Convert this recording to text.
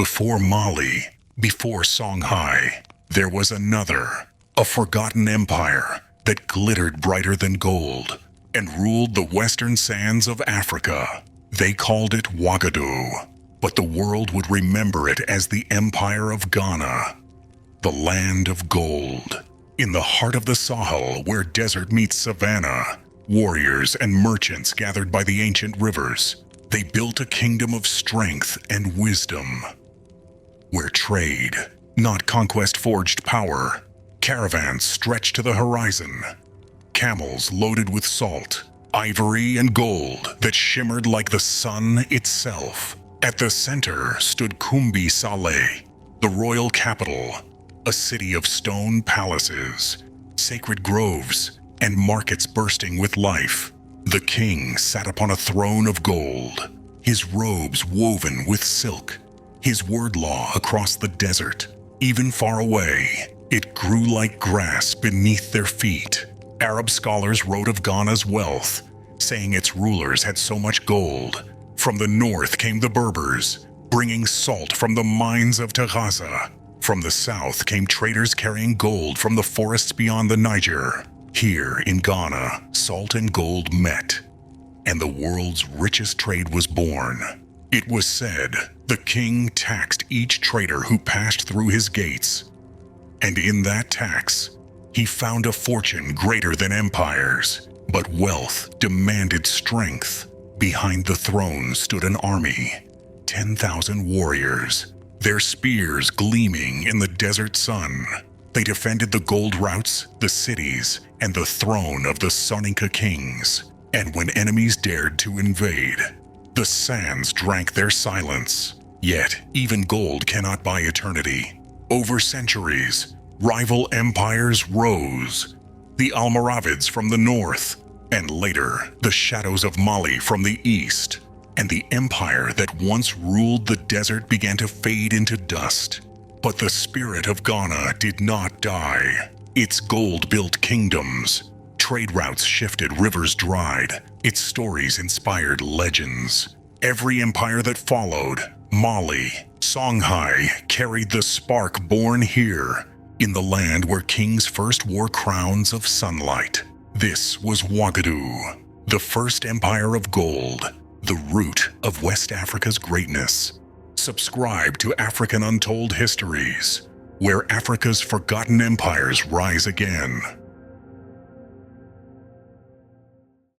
Before Mali, before Songhai, there was another, a forgotten empire that glittered brighter than gold and ruled the western sands of Africa. They called it Ouagadougou, but the world would remember it as the Empire of Ghana, the land of gold. In the heart of the Sahel, where desert meets savanna, warriors and merchants gathered by the ancient rivers, they built a kingdom of strength and wisdom, where trade, not conquest, forged power. Caravans stretched to the horizon, camels loaded with salt, ivory and gold that shimmered like the sun itself. At the center stood Kumbi Saleh, the royal capital, a city of stone palaces, sacred groves, and markets bursting with life. The king sat upon a throne of gold, his robes woven with silk, his word law across the desert. Even far away, it grew like grass beneath their feet. Arab scholars wrote of Ghana's wealth, saying its rulers had so much gold. From the north came the Berbers, bringing salt from the mines of Terraza. From the south came traders carrying gold from the forests beyond the Niger. Here in Ghana, salt and gold met, and the world's richest trade was born. It was said the king taxed each trader who passed through his gates, and in that tax, he found a fortune greater than empires. But wealth demanded strength. Behind the throne stood an army, 10,000 warriors, their spears gleaming in the desert sun. They defended the gold routes, the cities, and the throne of the Soninka kings. And when enemies dared to invade, the sands drank their silence. Yet, even gold cannot buy eternity. Over centuries, rival empires rose. The Almoravids from the north, and later, the shadows of Mali from the east. And the empire that once ruled the desert began to fade into dust. But the spirit of Ghana did not die. Its gold built kingdoms. Trade routes shifted, rivers dried. Its stories inspired legends. Every empire that followed, Mali, Songhai, carried the spark born here, in the land where kings first wore crowns of sunlight. This was Ouagadougou, the first empire of gold, the root of West Africa's greatness. Subscribe to African Untold Histories, where Africa's forgotten empires rise again.